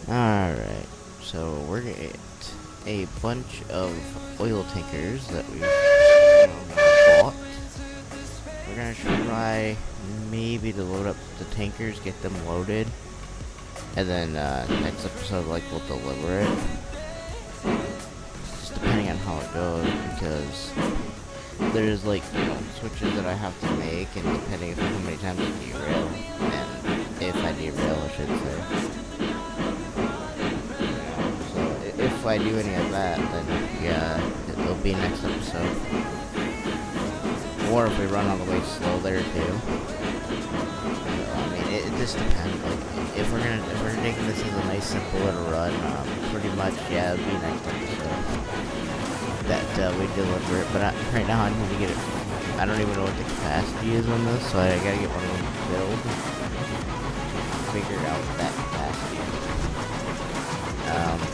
Alright, so we're gonna get a bunch of oil tankers that we've bought. We're gonna try maybe to load up the tankers, get them loaded, and then next episode we'll deliver it. Just depending on how it goes, because there's switches that I have to make, and depending on how many times I derail, and if I derail I should say. If I do any of that, then yeah, it'll be next episode. Or if we run all the way slow there too. I mean, it just depends. If we're taking this as a nice simple little run, pretty much yeah, it'll be next episode that we deliver it. But right now I need to get it. I don't even know what the capacity is on this, so I gotta get one of them built. Figure out that capacity.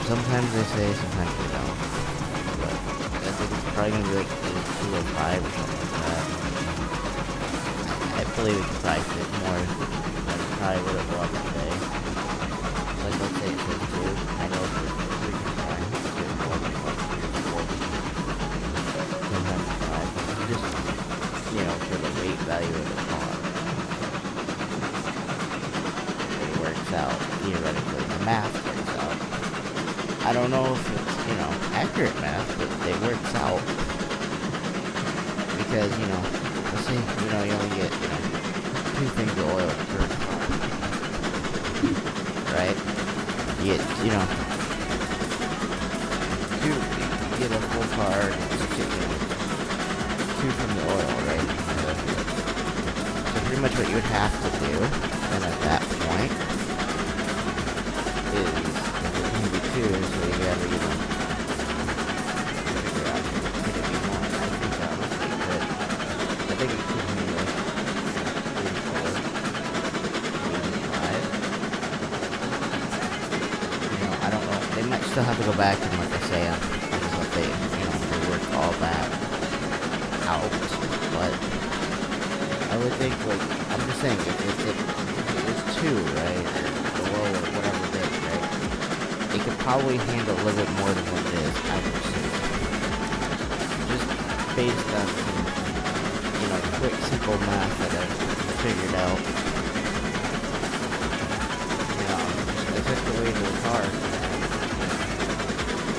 Sometimes they say, sometimes they don't. But I think it's probably gonna be like 205 or something like that. I believe it could probably fit more. That's probably what it will up today. Let's say it says 2. I know it's 3 fine. Sometimes 5. Just, for the weight value of the car. It works out, theoretically. The math works out. I don't know if it's, accurate math, but it works out. Because, let's say, you only get, 2 things of oil per car. Right? You get, you get a full car, and you get, 2 from the oil, right? So pretty much what you would have to do, then at that point, is maybe 2, so you gotta, figure out, could it be more? I think honestly it could. I think it could be like 3, 4, maybe 5. I don't know. They might still have to go back and, like I say, they work all that out. But I would think, I'm just saying, if it was 2, right, or below, or whatever it is, right, it could probably handle a little bit more than what it is, I would assume. Just based on some, quick, simple math that I've figured out. It's just the weight of the car.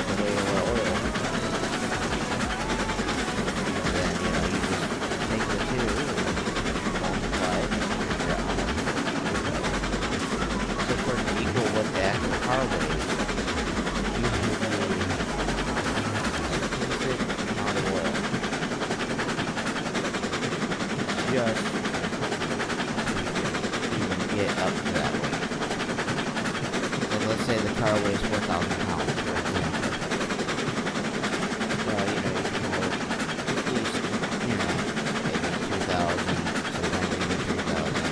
The weight of the oil. And then, you just take the 2 and multiply it. So for it to equal what the actual car weighs, you have a specific amount of oil. Just to get up to that weight. So let's say the car weighs 4,000 pounds, for example. Well, you can hold at least, maybe 2,000, sometimes even 3,000.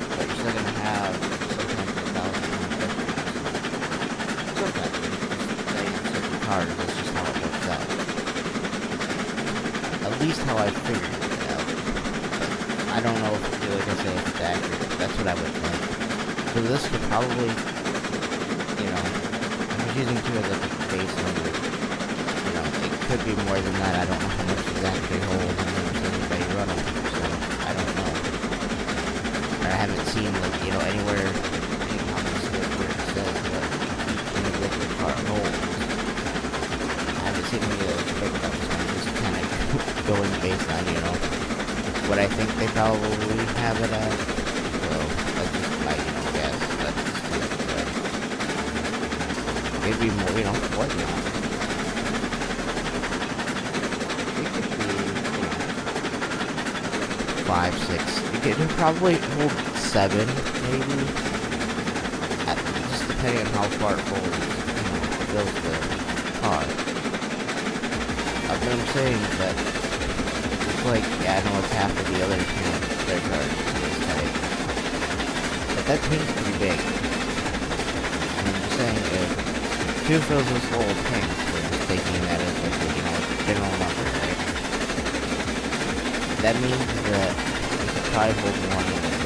But you're still gonna have sometimes 1,000 pound difference. Sometimes, say in certain cars, that's just how it works out. At least how I figured it out. I don't know if, like I say, if it's accurate. That's what I would think. So this could probably, I'm just using 2 as a base number. It could be more than that. I don't know how much exactly hold. I've never seen anybody run them, so I don't know. Or I haven't seen, anywhere, any comments where it says what each liquid car holds. I haven't seen any of those breakdowns, so I'm just kind of going based on, what I think they probably have it at. So that's just my, guess. That's just it. Maybe more, what not? It could be, 5, 6. It could probably hold 7, maybe. Just depending on how far it holds, fills the car. I'm saying that it's I know it's half of the other tank, their cars in this type. But that tank's pretty big. And I'm just saying, if 2 fills this whole tank, we're just taking that as a general number, right? That means that we could probably hold 1 of it.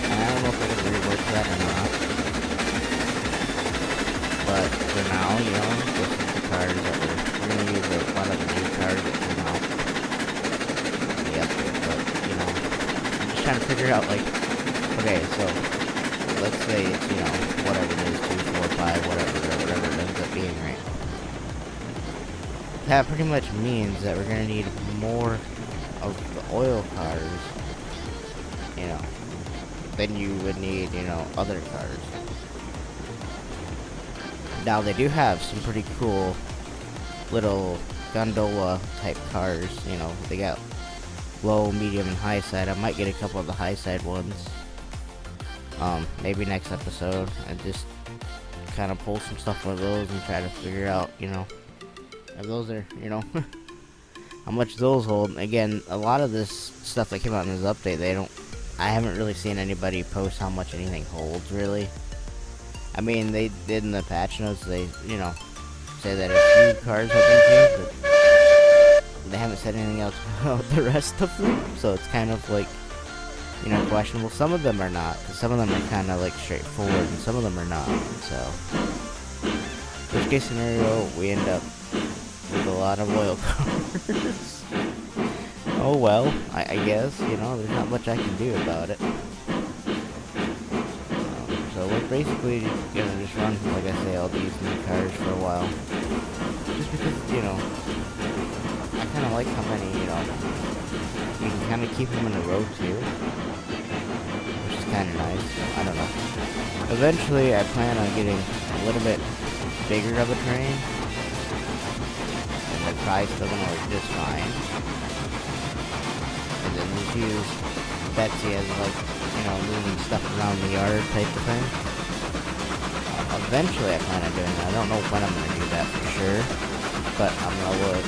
And I don't know if they're going to rework that or not. But for now, you know, this is the cars that we're going to use a lot of the new cars that came out. Yep, but, you know, I'm just trying to figure out, like, okay, so, let's say it's, you know, whatever it is, 2, 4, 5, whatever it ends up being, right? That pretty much means that we're going to need more of the oil cars, you know, than you would need, you know, other cars. Now, they do have some pretty cool little gondola type cars, you know, they got low, medium, and high side. I might get a couple of the high side ones, maybe next episode, and just kind of pull some stuff with those and try to figure out, you know, if those are, you know, how much those hold. Again, a lot of this stuff that came out in this update, I haven't really seen anybody post how much anything holds, really. I mean, they did in the patch notes, they, you know, say that a few cars have been changed, but they haven't said anything else about the rest of them, so it's kind of like, you know, questionable. Some of them are not, because some of them are kind of like straightforward, and some of them are not, so. Worst case scenario, we end up with a lot of oil cars. Oh well, I guess, you know, there's not much I can do about it. So we're basically gonna just run, like I say, all these new cars for a while. Just because, you know, I kind of like how many, you know, you can kind of keep them in a row too, which is kind of nice. I don't know. Eventually, I plan on getting a little bit bigger of a train, and they're probably still gonna work just fine. And then just use Betsy as, like, you know, moving stuff around the yard type of thing. Eventually I plan on doing that. I don't know when I'm going to do that for sure, but I'm going to look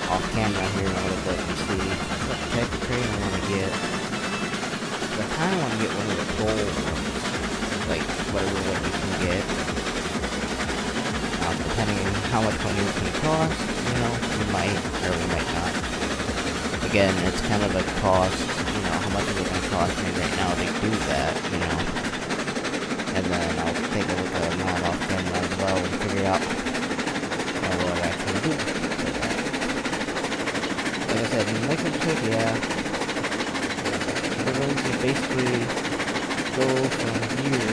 off camera here in a little bit and see what type of train I'm going to get. So I kind of want to get one of the gold ones, like whatever what you can get. Depending on how much money it's going to cost, you know, we might or we might not. Again, it's kind of a cost, you know, how much is it going to cost me right now to do that, you know. And then I'll take a look at that off camera as well and figure out what I can do. Like I said, in the next episode, yeah, we're going to basically go from here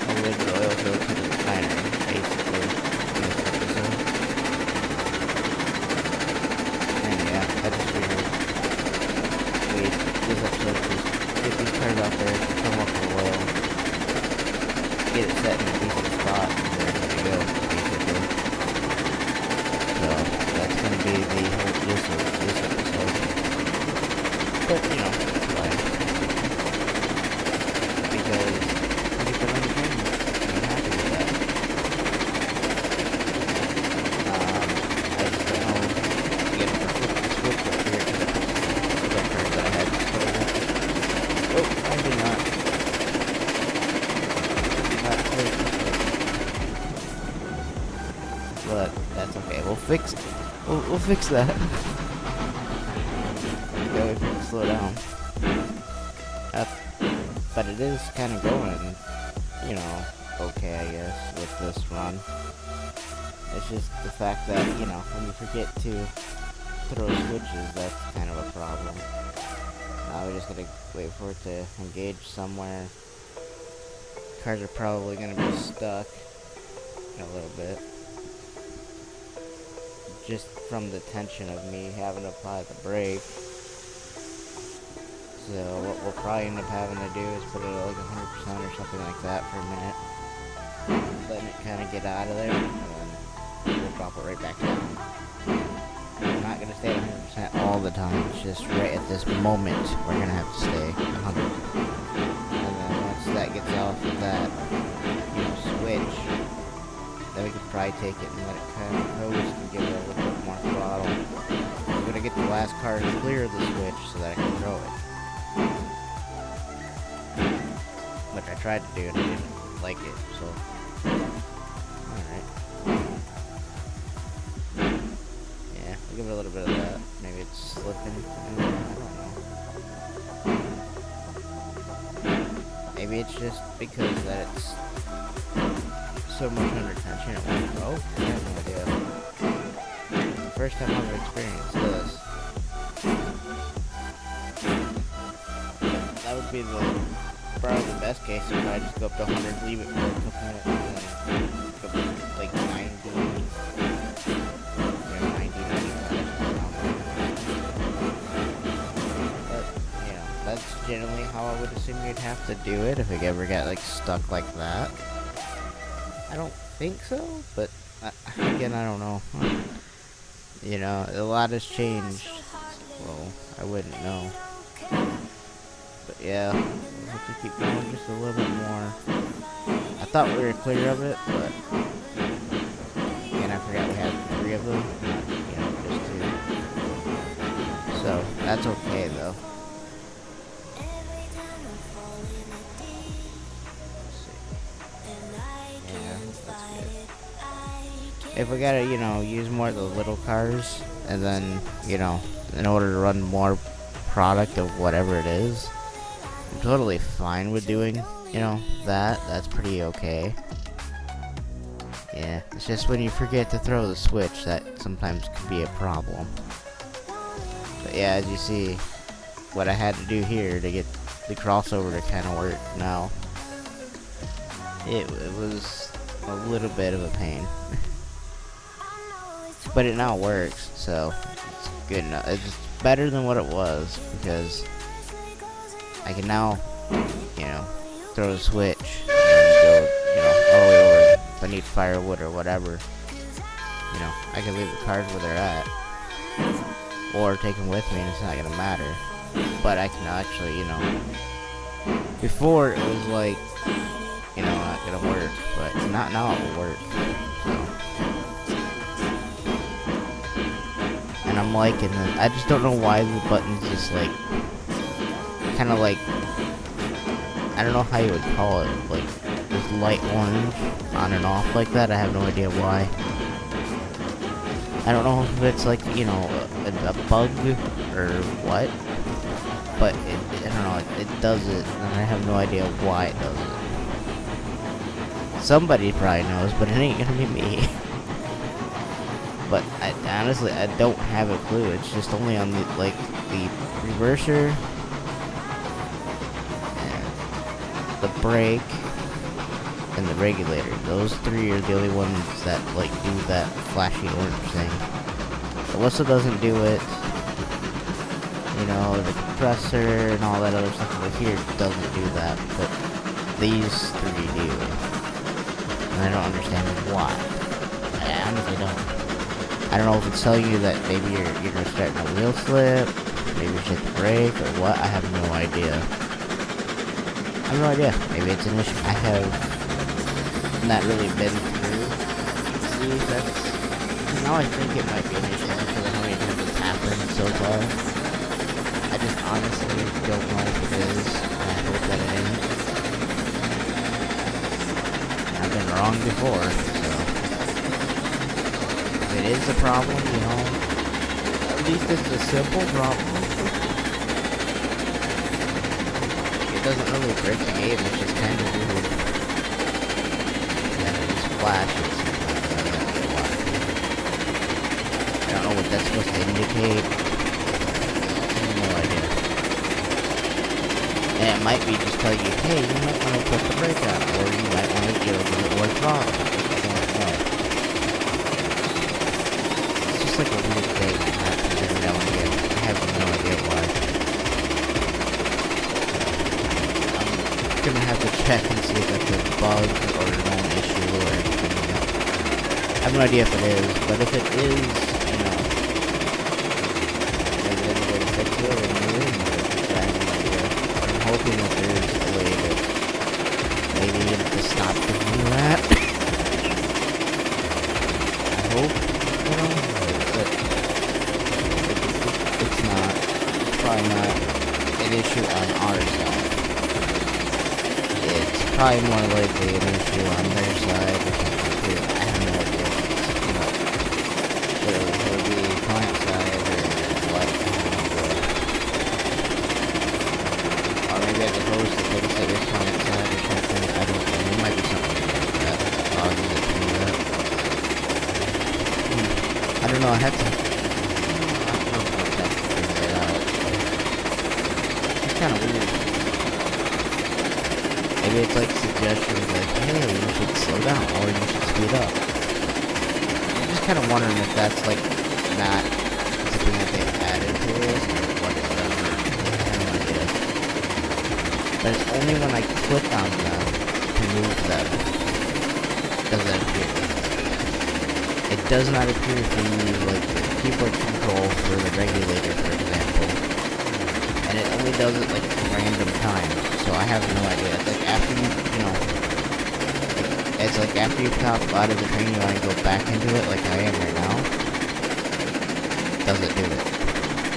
all the way to the oil field to the refinery, basically, in this episode. And yeah, I just figured this episode just get these cars out there, come up with oil, get it set in a decent spot, and they're ready to go, basically. So, that's going to be the whole gist of this episode. But, you know, that's fine. Because I get to run the game, I'm happy with that. I just don't know, again, if I flip the switch up here, because I put the cars that I had stolen. Oh, I did not. But that's okay. We'll fix that. Go slow down. But it is kind of going, you know, okay, I guess, with this run. It's just the fact that, you know, when you forget to throw switches, that's kind of a problem. Now we just gotta wait for it to engage somewhere. Cars are probably gonna be stuck in a little bit, just from the tension of me having to apply the brake. So what we'll probably end up having to do is put it at like 100% or something like that for a minute, letting it kind of get out of there, and then we'll drop it right back down. We're not gonna stay at 100% all the time. It's just right at this moment we're gonna have to stay 100. And then once that gets off of that, you know, switch, then we could probably take it and let it kind of coast and give it a little bit more throttle. I'm gonna get the last car to clear the switch so that I can throw it. Which I tried to do and I didn't like it, so. Alright. Yeah, I'll give it a little bit of that. Maybe it's slipping. I don't know. maybe it's just because that it's so much under tension at one go. I have no idea. The first time I've experienced this. That would be probably the best case if I just go up to 100, leave it for a couple minutes, and then go up to like 90, 95. But, you know, that's generally how I would assume you'd have to do it if it ever got like stuck like that. I don't think so, but again, I don't know. You know, a lot has changed, so I wouldn't know. But yeah, we'll have to keep going just a little bit more. I thought we were clear of it, but again, I forgot we had 3 of them, not, you know, just 2. So that's okay though. If we gotta, you know, use more of the little cars, and then, you know, in order to run more product of whatever it is, I'm totally fine with doing, you know, that's pretty okay. Yeah, it's just when you forget to throw the switch that sometimes can be a problem. But yeah, as you see, what I had to do here to get the crossover to kind of work now, it was a little bit of a pain. But it now works, so it's good enough. It's better than what it was, because I can now, you know, throw the switch and go, you know, all the way over. If I need firewood or whatever, you know, I can leave the cars where they're at, or take them with me, and it's not gonna matter. But I can actually, you know, before it was like, you know, not gonna work, but not now. It will work. So. And I'm liking it. I just don't know why the button's just like, kind of like, I don't know how you would call it, like this light orange on and off like that. I have no idea why. I don't know if it's like, you know, a bug or what, but I don't know, it does it, and I have no idea why it does it. Somebody probably knows, but it ain't gonna be me. But honestly, I don't have a clue. It's just only on the, like, the reverser, and the brake, and the regulator. Those 3 are the only ones that, like, do that flashy orange thing. The whistle doesn't do it. You know, the compressor and all that other stuff over here doesn't do that, but these 3 do. And I don't understand why. I honestly don't. I don't know if it's telling you that maybe you're gonna start a wheel slip, maybe you should hit the brake, or what. I have no idea. I have no idea. Maybe it's an issue I have not really been through. See, now I think it might be an issue because of how many times it's happened so far. I just honestly don't know if it is, and I hope that it isn't. I've been wrong before, so. If it is a problem, you know, at least it's a simple problem. It doesn't really break the game, it's just kind of weird. And it just flashes. I don't know what that's supposed to indicate. I have no idea. And it might be just telling you, hey, you might want to put the brake on, or you might want to give it what's wrong. I don't know. It's like a weird thing that happens every now and again. I have no idea why. I'm gonna have to check and see if it's a bug or an own issue or anything. You know. I have no idea if it is, but if it is, you know, maybe there's a way to fix it or remove it, but I have no idea. I'm hoping that there's a way to maybe get it to stop doing that. I hope, you know. But it's not, probably not an issue on our side. It's probably more likely an issue on their side or something too. I have no idea. You know, it would be client side or what. I have no idea. Or maybe as opposed to fix it with client side. don't know, I had to... I don't know if that's figure it out. It's kind of weird. Maybe it's like suggestions like, hey, you should slow down, or you should speed up. I'm just kind of wondering if that's like not something that they added to this, or what it does. I have no idea. But it's only when I click on them to move them does that appear. It does not appear if you use like the keyboard control for the regulator, for example. And it only does it like random times, so I have no idea. It's like after it's like after you pop out of the train, you want to go back into it, like I am right now. Does it do it?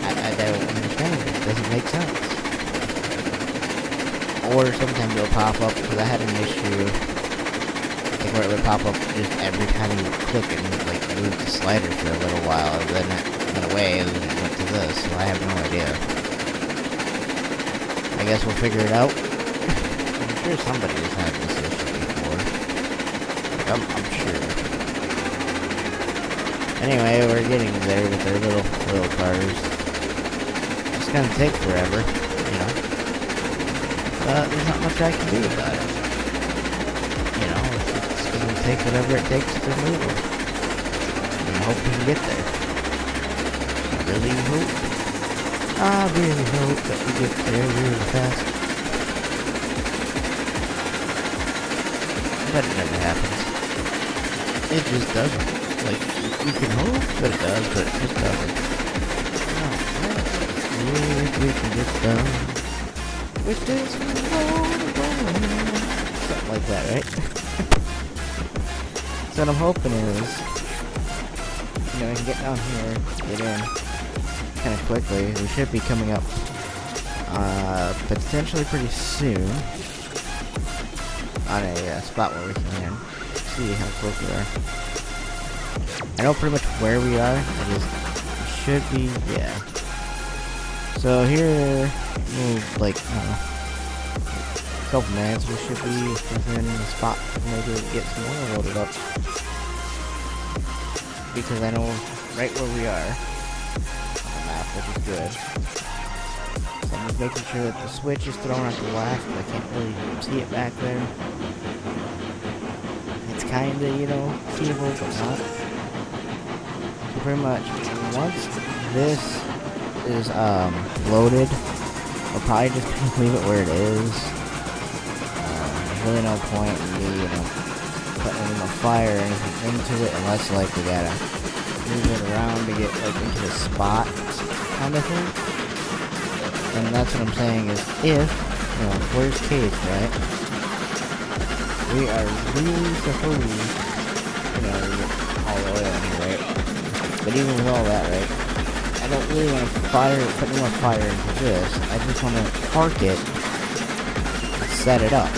I don't understand. It doesn't make sense. Or sometimes it'll pop up, because I had an issue, like where it would pop up just every time you click and like move the slider for a little while, and then it went away, and then it went to this, so I have no idea. I guess we'll figure it out. I'm sure somebody has had this issue before. I'm sure. Anyway, we're getting there with our little cars. It's gonna take forever, you know. But there's not much I can do about it. You know, it's gonna take whatever it takes to move them. And I hope we can get there. I really hope. I really hope that we get there really fast. But it never happens. It just doesn't. Like, you can hope that it does, but it just doesn't. If we can get done with this, something like that, right? So what I'm hoping is, you know, I can get down here, get in kind of quickly. We should be coming up potentially pretty soon on a spot where we can see how close we are. I know pretty much where we are. It should be, yeah. So here, like, I don't know, a couple minutes, we should be within the spot to maybe get some oil loaded up. Because I know right where we are. Which is good. So I'm just making sure that the switch is thrown at the left, but I can't really see it back there. It's kinda, you know, seeable, but not. So pretty much, once this is loaded, I'll probably just leave it where it is. There's really no point in me, you know, putting any more fire or anything into it, unless like we gotta move it around to get like into the spot kind of thing. And that's what I'm saying is if, you know, worst case, right, we are really supposed, you know, to get all the oil in here, right? But even with all that, right, I don't really want to put any more fire into this. I just want to park it and set it up.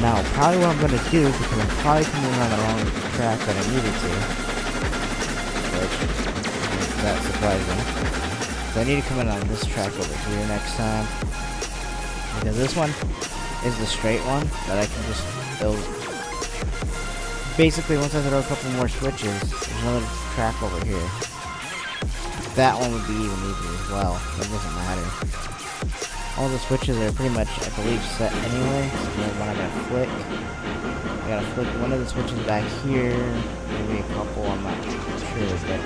Now, probably what I'm going to do, because I'm probably coming around the wrong track that I needed to, which is that surprising. So I need to come in on this track over here next time, because this one is the straight one that I can just build. Basically, once I throw a couple more switches, there's another track over here. That one would be even easier as well. That doesn't matter. All the switches are pretty much, I believe, set anyway. So the one I gotta flick. I gotta flick one of the switches back here. Maybe a couple, I'm not sure, but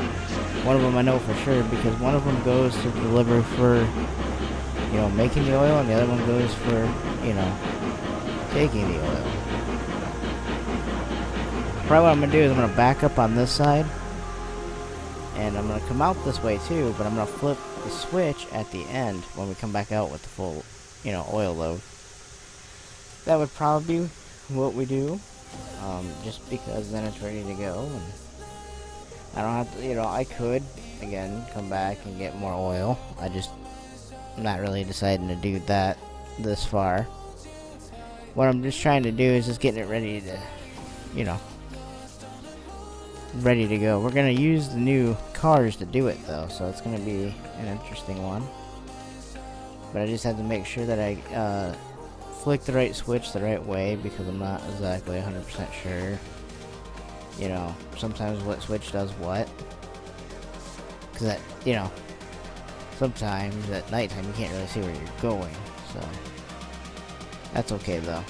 one of them I know for sure, because one of them goes to deliver for, you know, making the oil, and the other one goes for, you know, taking the oil. Probably what I'm gonna do is I'm gonna back up on this side, and I'm gonna come out this way too, but I'm gonna flip the switch at the end when we come back out with the full, you know, oil load. That would probably be what we do, just because then it's ready to go, and I don't have to, you know, I could, again, come back and get more oil. I'm not really deciding to do that this far. What I'm just trying to do is just getting it ready to, you know, ready to go. We're going to use the new cars to do it, though, so it's going to be an interesting one. But I just have to make sure that I flick the right switch the right way, because I'm not exactly 100% sure, you know, sometimes what switch does what. Because that, sometimes at nighttime you can't really see where you're going, so that's okay though.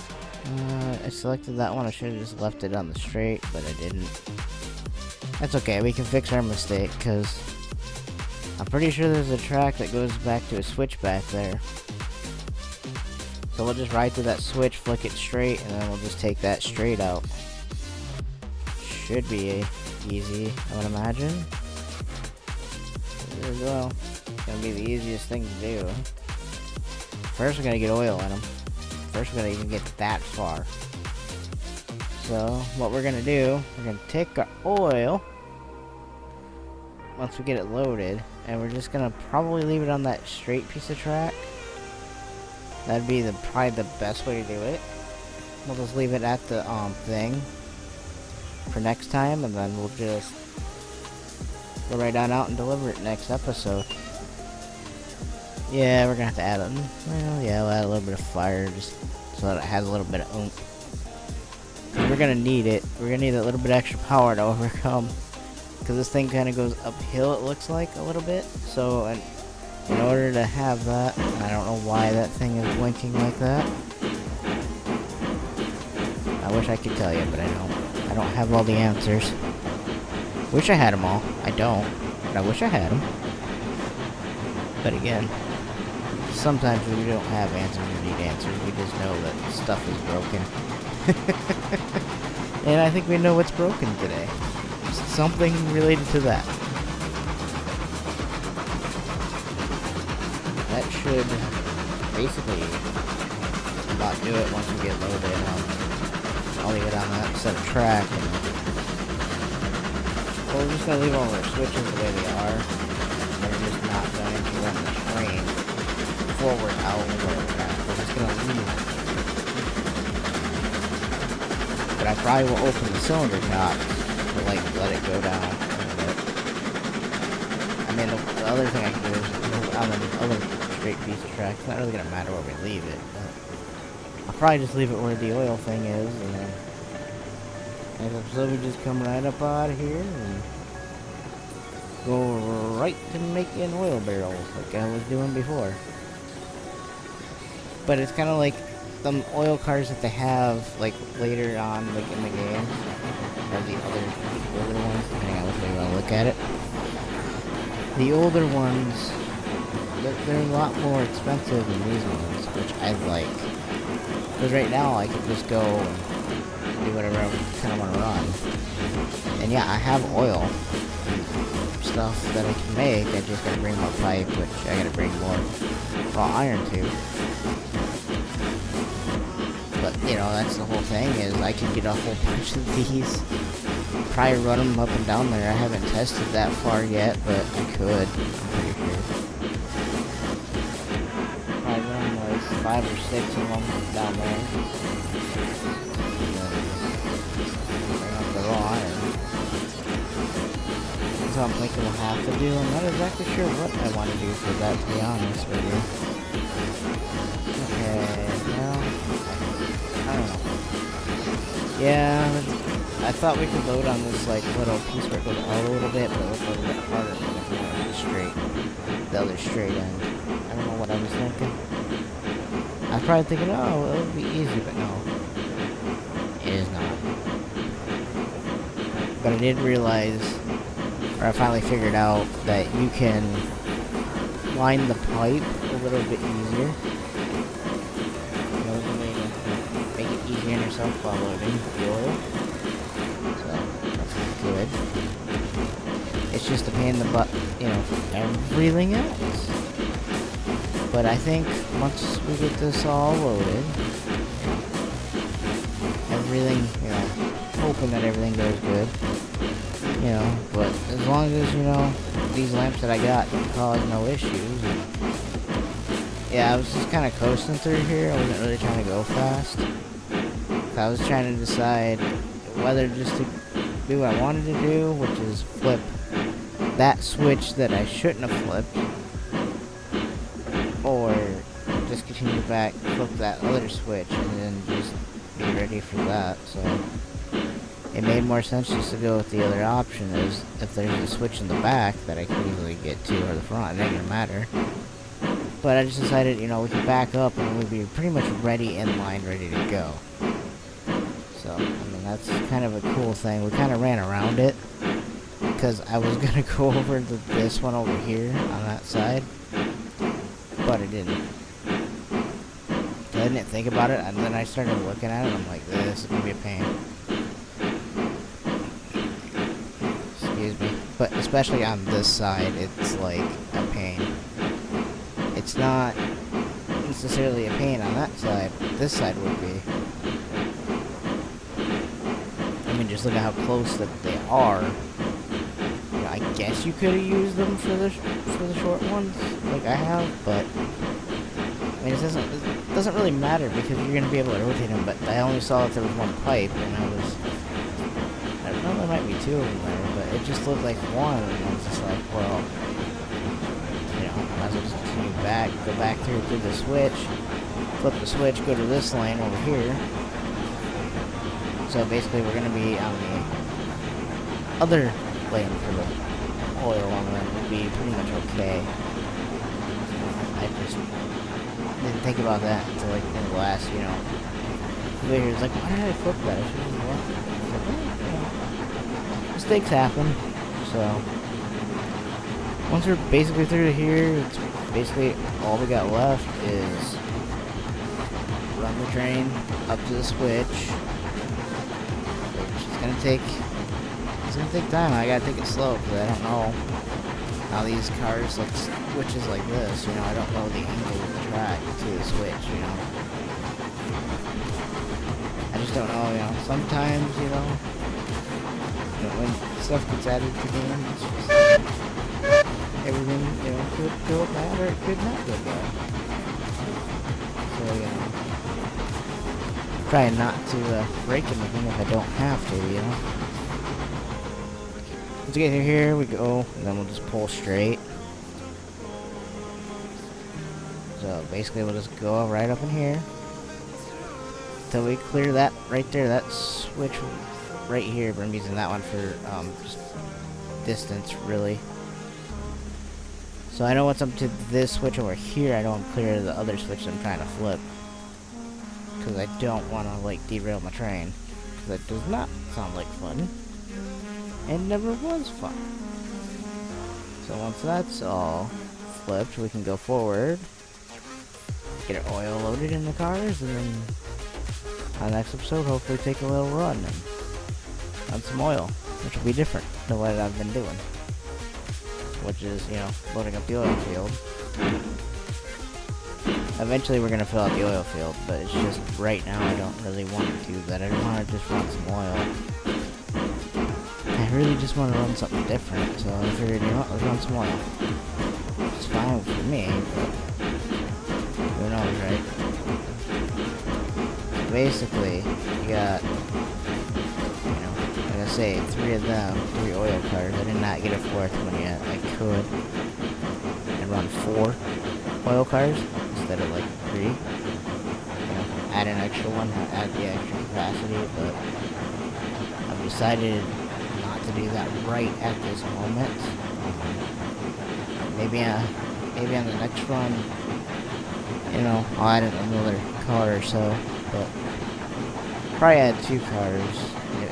I selected that one. I should have just left it on the straight, but I didn't. That's okay, we can fix our mistake, because I'm pretty sure there's a track that goes back to a switch back there. So we'll just ride to that switch, flick it straight, and then we'll just take that straight out. Should be easy, I would imagine. Well, it's gonna be the easiest thing to do. First we're gonna get oil in them. First we're gonna even get that far. So what we're gonna do, we're gonna take our oil once we get it loaded, and we're just gonna probably leave it on that straight piece of track. That'd be probably the best way to do it. We'll just leave it at the thing for next time, and then we'll just go right on out and deliver it next episode. Yeah, we're gonna have to add well, yeah, we'll add a little bit of fire just so that it has a little bit of oomph. We're gonna need it. We're gonna need a little bit extra power to overcome, because this thing kind of goes uphill, it looks like, a little bit. So in order to have that, I don't know why that thing is blinking like that. I wish I could tell you, but I don't. I don't have all the answers. Wish I had them all. I don't, but I wish I had them. But again, sometimes we don't have answers, we need answers. We just know that stuff is broken. And I think we know what's broken today. Something related to that. That should basically about do it once we get loaded. I'll leave it on that set of track. Well, we're just going to leave all our switches the way they are. We're just not going to run the train forward, out, or back. We're just going to leave. But I probably will open the cylinder top to let it go down a little bit. I mean, the other thing I can do is move on the other straight piece of track. It's not really going to matter where we leave it, but I'll probably just leave it where the oil thing is, and then so we just come right up out of here and go right to making oil barrels like I was doing before. But it's kind of like the oil cars that they have like later on like in the game, or the older ones, depending on which way you want to look at it. The older ones, they're a lot more expensive than these ones, which I like. Because right now I can just go and do whatever I kind of want to run. And yeah, I have oil stuff that I can make. I just gotta bring more pipe, which I gotta bring more raw iron to. But that's the whole thing, is I can get a whole bunch of these. Probably run them up and down there. I haven't tested that far yet, but I could. I'm pretty sure. Probably run like 5 or 6 of them down there. Bring up the raw iron. That's what I'm thinking we'll have to do. I'm not exactly sure what I want to do for that, to be honest with you. Okay, now, I don't know. Yeah, I thought we could load on this like little piece where it goes out a little bit, but it looks a little bit harder than if we went the other straight end. I don't know what I was thinking. I was probably thinking, oh, well, it would be easy, but no. It is not. But I did realize, or I finally figured out, that you can line the pipe a little bit easier. Make it easier on yourself while loading the oil. So, that's good. It's just a pain in the butt, for everything else. But I think once we get this all loaded, everything, hoping that everything goes good, but as long as, these lamps that I got cause no issues. Yeah, I was just kind of coasting through here. I wasn't really trying to go fast. I was trying to decide whether just to do what I wanted to do, which is flip that switch that I shouldn't have flipped, or just continue back, flip that other switch, and then just be ready for that. So it made more sense just to go with the other option, is if there's a switch in the back that I can easily get to, or the front, it ain't gonna matter. But I just decided, you know, we could back up and we'd be pretty much ready in line, ready to go. So, I mean, that's kind of a cool thing. We kind of ran around it, because I was gonna go over this one over here on that side, but I didn't. I didn't think about it, and then I started looking at it, and I'm like, this is gonna be a pain. Excuse me. But especially on this side, it's like a pain. It's not necessarily a pain on that side, but this side would be. I mean, just look at how close that they are. You know, I guess you could have used them for the short ones, like I have, but I mean, it doesn't really matter, because you're gonna be able to rotate them. But I only saw that there was one pipe, and I don't know, there might be two of them there, but it just looked like one, and I was just like, well, you know, I might as well just continue back, go back through the switch, flip the switch, go to this lane over here. So basically, we're gonna be on the other lane for the oil one, and we'll be pretty much okay. I just didn't think about that until like in the last, you know, video. It's like, why did I flip that? I should have left it. Like, well, you know, mistakes happen. So once we're basically through to here, it's basically all we got left is run the train up to the switch, which is gonna take time. I gotta take it slow, because I don't know how these cars like switches like this, you know. I don't know the angle of the track to the switch, you know. I just don't know, you know. Sometimes, you know, when stuff gets added to games, it's just everything, you know, could go bad or it could not go bad. So, you know, try not to break anything if I don't have to, you know. Once we get through here, we go, and then we'll just pull straight. So basically, we'll just go right up in here until we clear that right there. That switch right here, but I'm using that one for just distance, really. So I know once I'm to this switch over here, I don't clear the other switch I'm trying to flip, because I don't want to like derail my train, because that does not sound like fun. And never was fun. So once that's all flipped, we can go forward, get our oil loaded in the cars, and then on the next episode, hopefully take a little run and run some oil, which will be different than what I've been doing, which is, you know, loading up the oil field. Eventually we're gonna fill out the oil field, but it's just right now I don't really want to do that. I want to just run some oil. I really just want to run something different, so I figured, you know what, let's run some oil. It's fine for me, but who knows, right? Basically, you got, you know, like I say, 3 of them, 3 oil cars. I did not get a 4th one yet. I could. And run 4 oil cars instead of like 3. You know, add an extra one, add the extra capacity, but I've decided to do that right at this moment. Maybe on the next run, you know, I'll add another car or so, but probably add 2 cars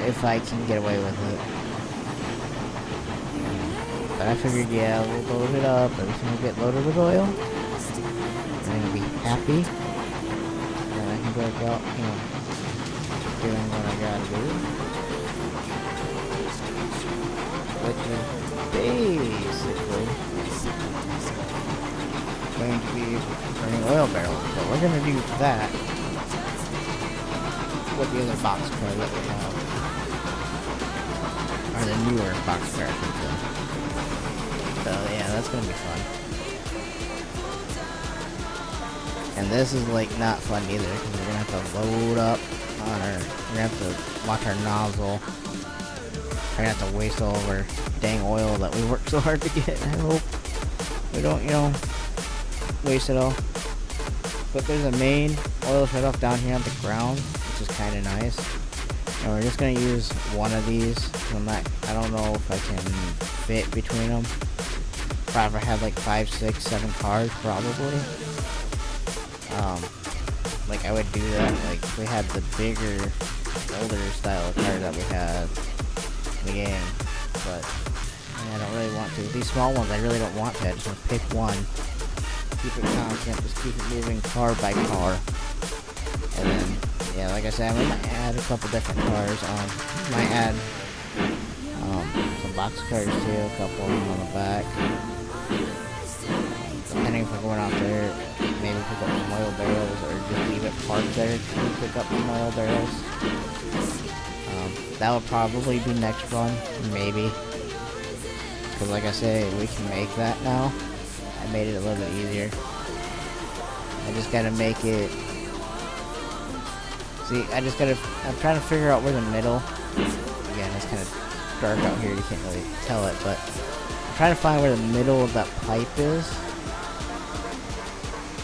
if I can get away with it. But I figured, yeah, we'll load it up, everything will get loaded with oil, and I'm gonna be happy, and I can go about, you know, doing what I gotta do. Which is basically going to be burning oil barrels. But we're going to do that with the other boxcar that we have. Or the newer boxcar, I think so. So yeah, that's going to be fun. And this is like not fun either, because we're going to have to load up on our, we're going to have to watch our nozzle. We're gonna have to waste all of our dang oil that we worked so hard to get. I hope we don't, you know, waste it all. But there's a main oil shut-off down here on the ground, which is kind of nice. And we're just gonna use one of these. I don't know if I can fit between them. Probably have like 5, 6, 7 cars probably. Like I would do that. Like if we had the bigger, older style of car that we had in the game, but I don't really want to. These small ones, I really don't want to. I just want to pick one, keep it constant, just keep it moving car by car, and then yeah, like I said, I might add a couple different cars. Might add some box cars too, a couple of them on the back. Depending if we're going out there, maybe pick up some oil barrels or just leave it parked there to pick up some oil barrels. That would probably be next run, maybe. Because like I say, we can make that now. I made it a little bit easier. I just gotta make it... See, I'm trying to figure out where the middle... Again, it's kind of dark out here, you can't really tell it, but... I'm trying to find where the middle of that pipe is.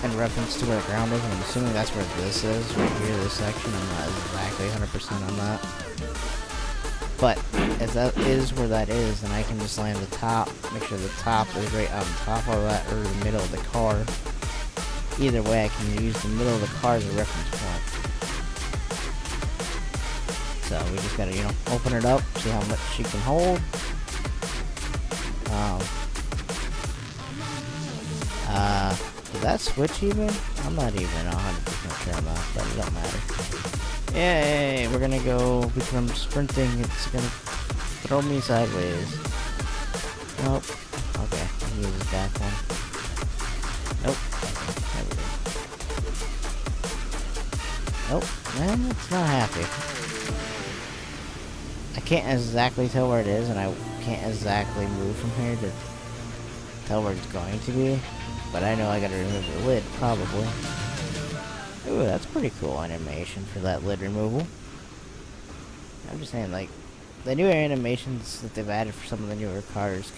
In reference to where the ground is, and I'm assuming that's where this is, right here, this section. I'm not exactly 100% on that. But, if that is where that is, then I can just land the top, make sure the top is right on top of that, or the middle of the car. Either way, I can use the middle of the car as a reference point. So, we just gotta, open it up, see how much she can hold. Did that switch even? I'm not even 100% sure on that, but it don't matter. Yay, we're gonna go, because I'm sprinting, it's gonna throw me sideways. Nope. Okay, I'll use this back one. Nope. There we go. Nope, man, it's not happy. I can't exactly tell where it is, and I can't exactly move from here to tell where it's going to be. But I know I gotta remove the lid, probably. Ooh, that's pretty cool animation for that lid removal. I'm just saying, like, the new animations that they've added for some of the newer cars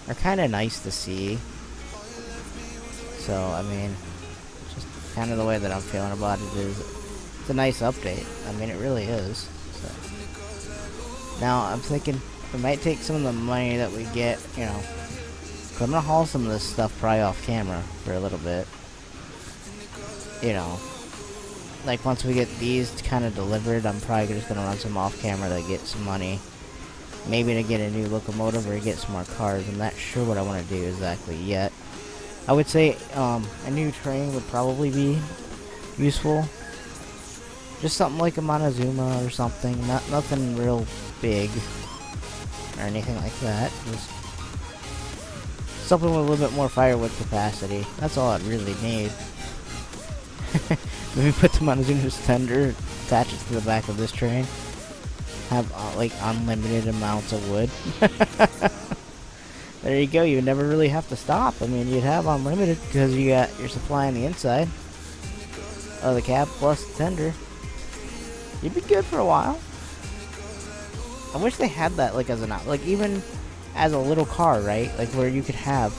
are kind of nice to see. So, I mean, just kind of the way that I'm feeling about it is, it's a nice update. I mean, it really is. So. Now, I'm thinking, we might take some of the money that we get, I'm gonna haul some of this stuff probably off camera for a little bit. Like once we get these kind of delivered, I'm probably just gonna run some off camera to get some money. Maybe to get a new locomotive or get some more cars. I'm not sure what I want to do exactly yet. I would say a new train would probably be useful. Just something like a Montezuma or something. Nothing real big or anything like that. Just something with a little bit more firewood capacity. That's all I'd really need. Maybe put the Montezuma's tender, attach it to the back of this train. Have like unlimited amounts of wood. There you go. You would never really have to stop. I mean, you'd have unlimited because you got your supply on the inside of the cab plus the tender. You'd be good for a while. I wish they had that like as an even as a little car, right? Like where you could have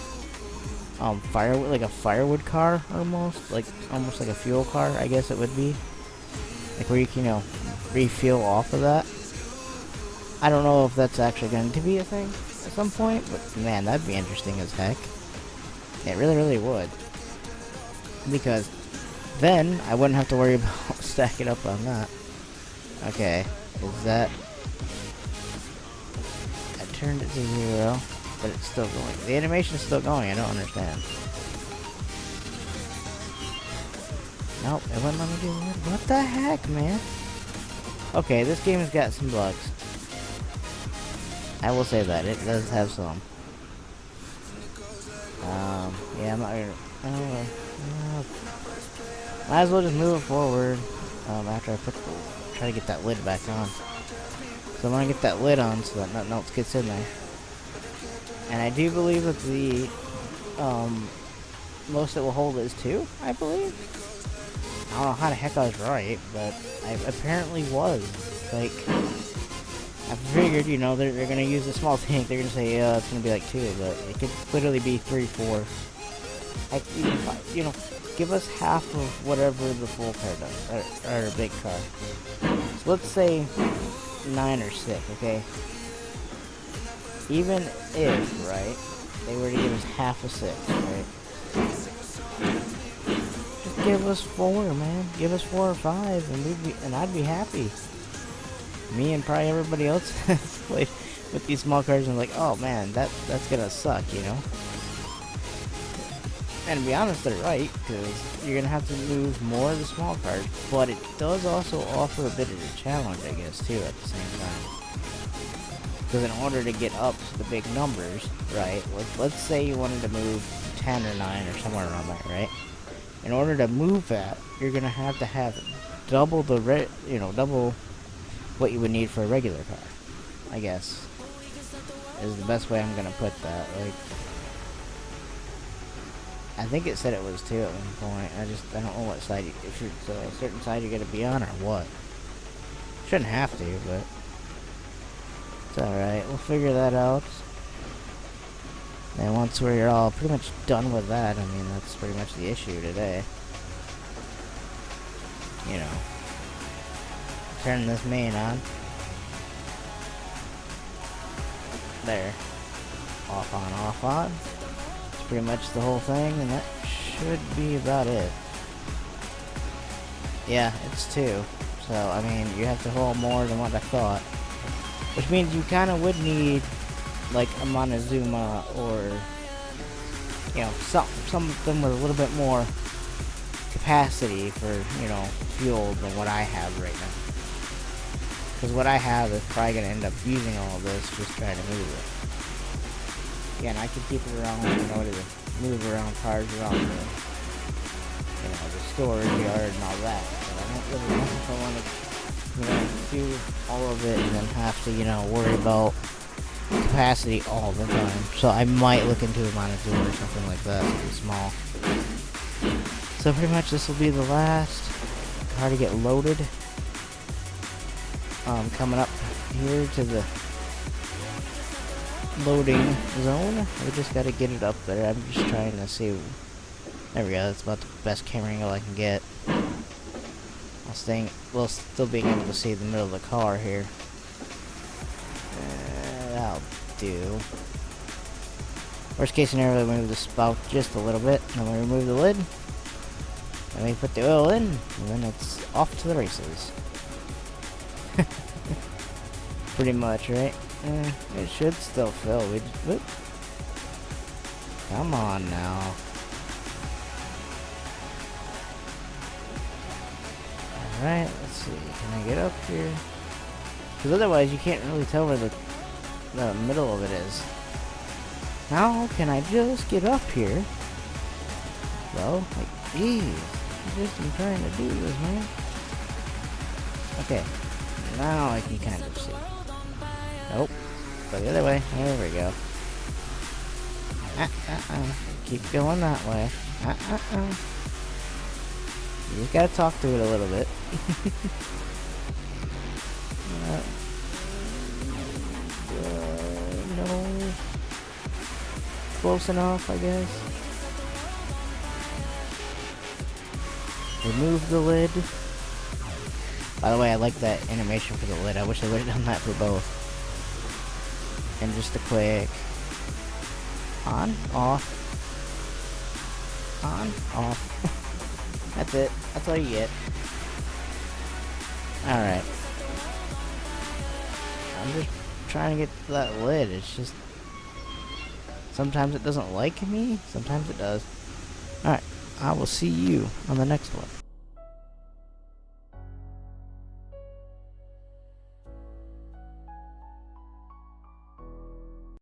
firewood, like a firewood car almost like a fuel car, I guess it would be. Like where you can, refuel off of that. I don't know if that's actually going to be a thing at some point, but man, that'd be interesting as heck. It really, really would. Because then I wouldn't have to worry about stacking up on that. Okay, is that... I turned it to 0, but it's still going. The animation's still going, I don't understand. Nope, it wouldn't let me do it. What the heck, man? Okay, this game has got some bugs. I will say that, it does have some. Yeah, I'm not gonna... might as well just move it forward, after I try to get that lid back on. So I want to get that lid on so that nothing else gets in there. And I do believe that the, most it will hold is 2, I believe. I don't know how the heck I was right, but I apparently was. Like, I figured, they're gonna use a small tank. They're gonna say, yeah, it's gonna be like 2, but it could literally be 3, 4. Give us half of whatever the full car does, or a big car. let's say 9 or 6, okay? Even if, right, they were to give us half a 6, right? Just give us 4, man. Give us 4 or 5, and I'd be happy. Me and probably everybody else has played with these small cars and like, oh man, that's gonna suck, you know? And to be honest, they're right, because you're gonna have to move more of the small cars, but it does also offer a bit of a challenge, I guess, too, at the same time. Because in order to get up to the big numbers, right, let's say you wanted to move 10 or 9 or somewhere around there, right? In order to move that, you're gonna have to have double the double what you would need for a regular car, I guess, is the best way I'm gonna put that. Like, I think it said it was 2 at one point. I don't know what side, if it's a certain side you're gonna be on or what. Shouldn't have to, but it's alright. We'll figure that out. And once we're all pretty much done with that, I mean, that's pretty much the issue today. You know, turn this main on. There. Off on, off on. It's pretty much the whole thing, and that should be about it. Yeah, it's 2. So, I mean, you have to hold more than what I thought. Which means you kind of would need, like, a Montezuma or, you know, something with a little bit more capacity for, you know, fuel than what I have right now. Because what I have is probably going to end up using all of this just trying to move it. Again, I could keep it around in order to move around cars around the, you know, the storage yard and all that. But I don't really know if I want to, you know, do all of it and then have to, you know, worry about capacity all the time. So I might look into a Montezuma or something like that, something small. So pretty much this will be the last car to get loaded. Coming up here to the loading zone. We just gotta get it up there. I'm just trying to see. There we go. That's about the best camera angle I can get. We'll still being able to see the middle of the car here. That'll do. Worst case scenario, we move the spout just a little bit, and then we remove the lid, and we put the oil in, and then it's off to the races. Pretty much, right? It should still fill. We just, whoop. Come on now. Alright, let's see. Can I get up here? Because otherwise you can't really tell where the middle of it is. How can I just get up here? Well, like, jeez. I just am trying to do this, man. Okay. Now I can kind of see. Nope. Go the other way. There we go. Keep going that way. You just gotta talk to it a little bit. No. Close enough, I guess. Remove the lid. By the way, I like that animation for the lid. I wish I would have done that for both. And just a quick on, off, on, off. That's it. That's all you get. Alright. I'm just trying to get to that lid. It's just, sometimes it doesn't like me, sometimes it does. Alright, I will see you on the next one.